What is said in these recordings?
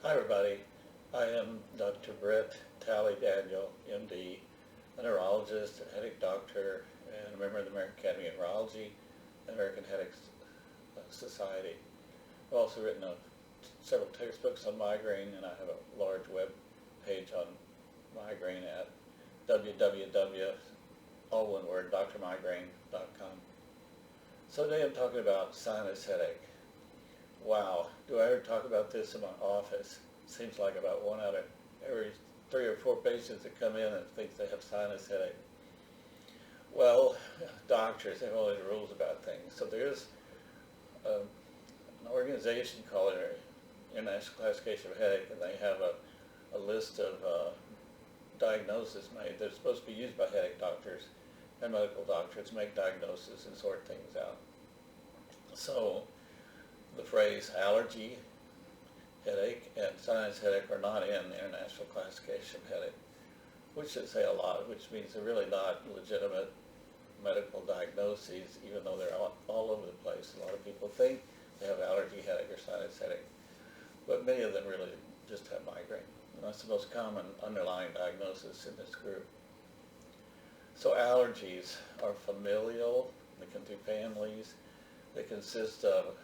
Hi everybody, I am Dr. Britt Talley Daniel MD, a neurologist, a headache doctor, and a member of the American Academy of Neurology and American Headache Society. I've also written several textbooks on migraine, and I have a large web page on migraine at www, all one word, drmigraine.com. So today I'm talking about sinus headache. Wow, do I ever talk about this in my office? Seems like about one out of every 3 or 4 patients that come in and think they have sinus headache. Well, doctors, they have all these rules about things. So there's an organization called the International Classification of Headache, and they have a list of diagnoses made. They're supposed to be used by headache doctors and medical doctors to make diagnoses and sort things out. So the phrase allergy headache and sinus headache are not in the International Classification of Headache, which should say a lot, which means they're really not legitimate medical diagnoses, even though they're all over the place. A lot of people think they have allergy headache or sinus headache, but many of them really just have migraine. And that's the most common underlying diagnosis in this group. So allergies are familial, they come through families, they consist of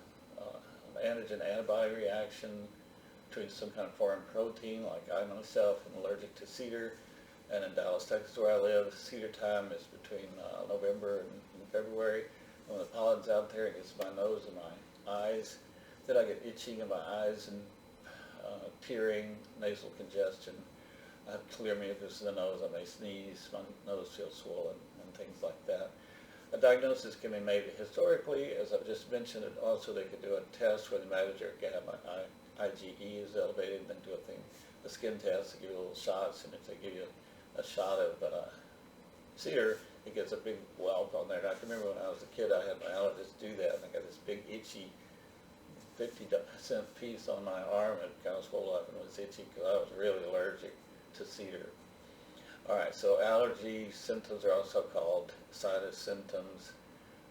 antigen-antibody reaction between some kind of foreign protein, like I myself am allergic to cedar, and in Dallas, Texas, where I live, cedar time is between November and February. When the pollen's out there, it gets my nose and my eyes. Then I get itching in my eyes and tearing, nasal congestion. I have clear mucus in the nose, I may sneeze, my nose feels swollen, and things like that. A diagnosis can be made historically, as I've just mentioned. Also, they could do a test where the measure gamma IgE is elevated, and then do a skin test to give you little shots. And if they give you a shot of cedar, it gets a big welt on there. And I can remember when I was a kid, I had my allergist do that, and I got this big itchy 50-cent piece on my arm, and it kind of swelled up and was itchy because I was really allergic to cedar. All right, so allergy symptoms are also called sinus symptoms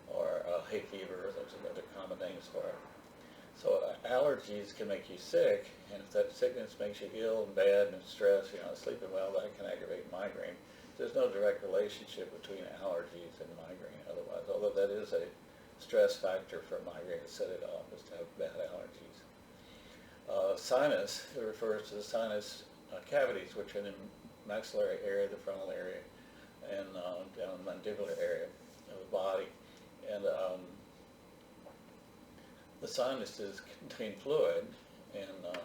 or hay fever. Those are other common names for it. So allergies can make you sick, and if that sickness makes you ill and bad and stressed, you're not sleeping well, that can aggravate migraine. There's no direct relationship between allergies and migraine otherwise, although that is a stress factor for migraine to set it off, is to have bad allergies. Sinus, it refers to the sinus cavities, which are in the maxillary area, the frontal area, and down the mandibular area of the body. And the sinuses contain fluid, and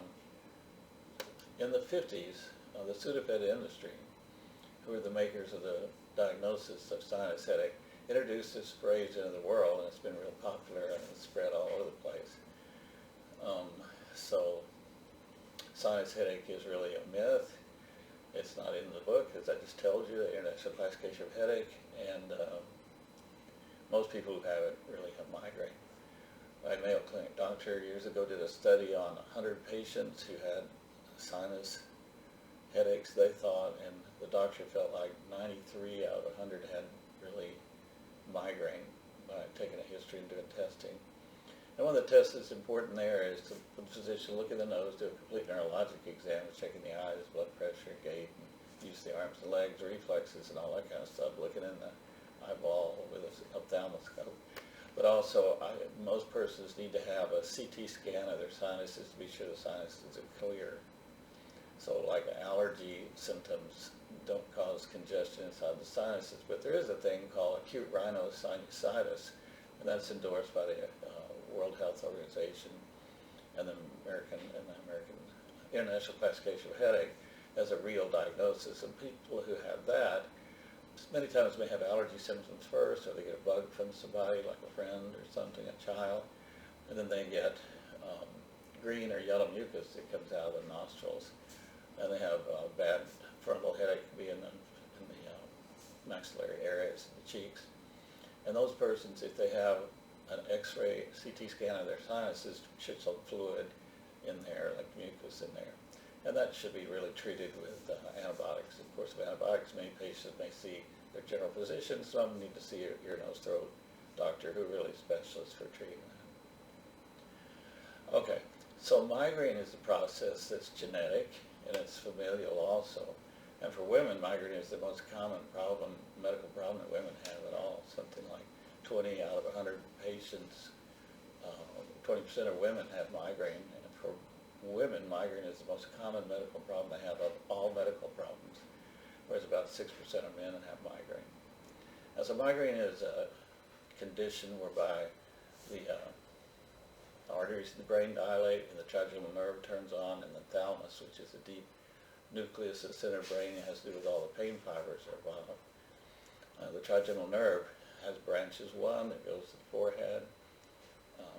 in the 50s, the Sudafed industry, who are the makers of the diagnosis of sinus headache, introduced this phrase into the world, and it's been real popular, and it's spread all over the place. So sinus headache is really a myth. It's not in the book, as I just told you, the International Classification of Headache, and most people who have it really have migraine. My Mayo Clinic doctor years ago did a study on 100 patients who had sinus headaches, they thought, and the doctor felt like 93 out of 100 had really migraine by taking a history and doing testing. And one of the tests that's important there is to the physician look in the nose, do a complete neurologic exam, checking the eyes, blood pressure, gait, and use the arms and legs, reflexes, and all that kind of stuff, looking in the eyeball with an ophthalmoscope. But also, most persons need to have a CT scan of their sinuses to be sure the sinuses are clear. So like allergy symptoms don't cause congestion inside the sinuses, but there is a thing called acute rhinosinusitis, and that's endorsed by the World Health Organization and the American International Classification of Headache as a real diagnosis. And people who have that many times may have allergy symptoms first, or they get a bug from somebody, like a friend or something, a child, and then they get green or yellow mucus that comes out of the nostrils, and they have bad frontal headache, can be in the maxillary areas, the cheeks. And those persons, if they have an X-ray CT scan of their sinuses, should some fluid in there, like mucus in there. And that should be really treated with antibiotics. Of course, with antibiotics, many patients may see their general physician. Some need to see an ear, nose, throat doctor who are really specialists for treating that. Okay, So migraine is a process that's genetic and it's familial also. And for women, migraine is the most common medical problem that women have at all. Something like 20 out of 100 patients, 20% of women have migraine. And for women, migraine is the most common medical problem they have of all medical problems, whereas about 6% of men have migraine. Now, so migraine is a condition whereby the arteries in the brain dilate and the trigeminal nerve turns on, and the thalamus, which is the deep nucleus of the center of the brain, has to do with all the pain fibers that are involved. The trigeminal nerve has branches. 1 that goes to the forehead,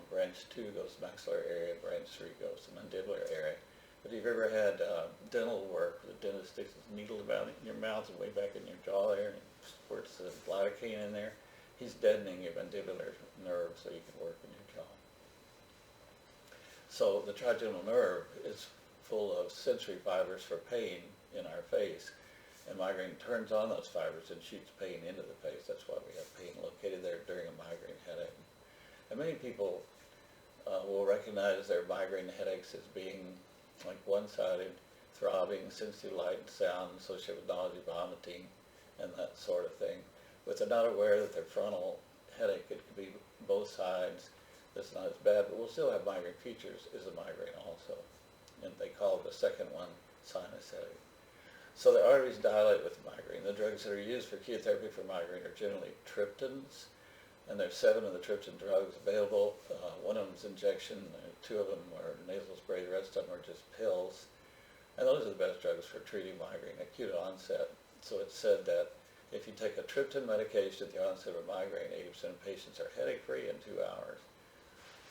branch 2 goes to the maxillary area, branch 3 goes to the mandibular area. But if you've ever had dental work, the dentist sticks his needle about in your mouth and way back in your jaw there, and squirts the lidocaine in there, he's deadening your mandibular nerve so you can work in your jaw. So the trigeminal nerve is full of sensory fibers for pain in our face, and migraine turns on those fibers and shoots pain into the face. That's why we have pain located there during a migraine headache. And many people will recognize their migraine headaches as being like one-sided, throbbing, sensitive light and sound, associated with nausea, vomiting, and that sort of thing. But they're not aware that their frontal headache, it could be both sides. That's not as bad, but we'll still have migraine features, is a migraine also. And they call the second one sinus headache. So the arteries dilate with migraine. The drugs that are used for chemotherapy for migraine are generally triptans, and there's 7 of the triptan drugs available. One of them is injection, 2 of them are nasal spray, the rest of them are just pills. And those are the best drugs for treating migraine, acute onset. So it's said that if you take a triptan medication at the onset of a migraine, 80% of patients are headache-free in 2 hours.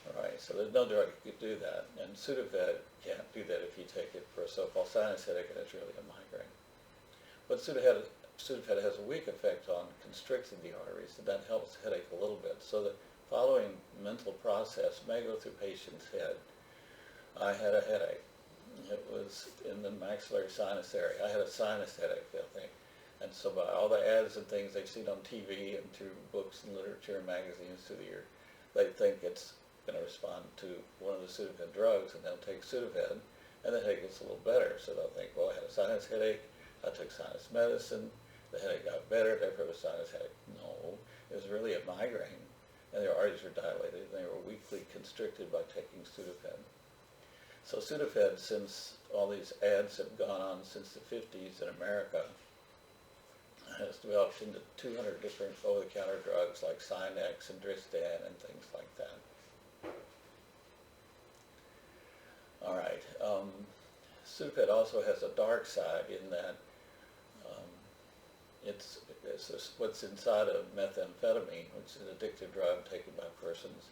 All right, so there's no drug that could do that. And Sudafed can't do that if you take it for a so-called sinus headache, and it's really a migraine. But Sudafed has a weak effect on constricting the arteries, and that helps headache a little bit. So the following mental process may go through patient's head. I had a headache. It was in the maxillary sinus area. I had a sinus headache, they'll think. And so by all the ads and things they've seen on TV and through books and literature and magazines through the year, they think it's going to respond to one of the Sudafed drugs, and they'll take Sudafed, and the headache gets a little better. So they'll think, well, I had a sinus headache, I took sinus medicine, the headache got better, therefore it was sinus headache. No, it was really a migraine, and their arteries were dilated, and they were weakly constricted by taking Sudafed. So Sudafed, since all these ads have gone on since the 50s in America, has developed into 200 different over-the-counter drugs like Sinex and Dristan and things like that. All right. Sudafed also has a dark side in that it's what's inside of methamphetamine, which is an addictive drug taken by persons.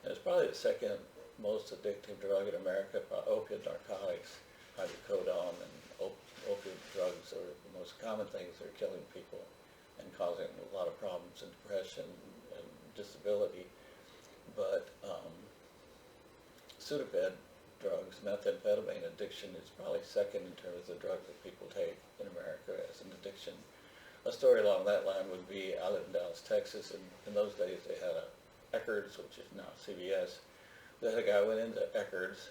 And it's probably the second most addictive drug in America. Opiate narcotics, hydrocodone, and opiate drugs are the most common things that are killing people and causing a lot of problems and depression and disability. But Sudafed drugs, methamphetamine addiction is probably second in terms of the drugs that people take in America as an addiction. A story along that line would be, I lived in Dallas, Texas, and in those days they had a Eckerd's, which is now CVS. They had a guy went into Eckerd's,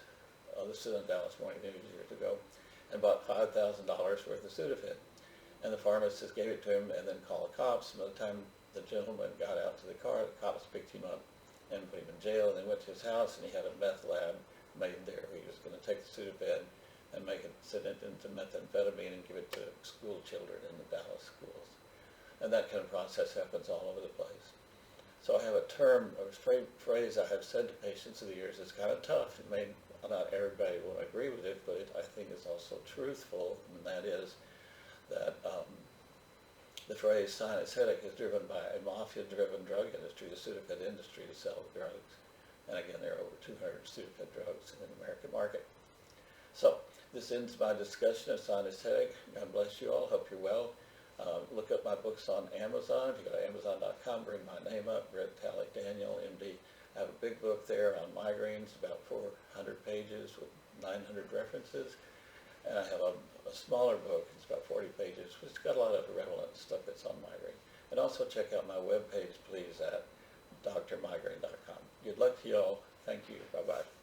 this is in Dallas Morning News years ago, and bought $5,000 worth of Sudafed. And the pharmacist gave it to him and then called the cops. And by the time the gentleman got out to the car, the cops picked him up and put him in jail. And they went to his house, and he had a meth lab made there. He was going to take the Sudafed and make it, send it into methamphetamine and give it to school children in the Dallas schools. And that kind of process happens all over the place. So I have a term, or a phrase I have said to patients through the years. It's kind of tough. It may not everybody will agree with it, but I think it's also truthful, and that is that the phrase sinus headache is driven by a mafia-driven drug industry, the Sudafed industry, to sell the drugs. And again, there are over 200 Sudafed drugs in the American market. So this ends my discussion of sinus headache. God bless you all. Hope you're well. Look up my books on Amazon. If you go to Amazon.com, bring my name up, Britt Talley Daniel MD. I have a big book there on migraines, about 400 pages with 900 references. And I have a smaller book, it's about 40 pages, which has got a lot of relevant stuff that's on migraine. And also check out my webpage, please, at drmigraine.com. Good luck to you all. Thank you. Bye-bye.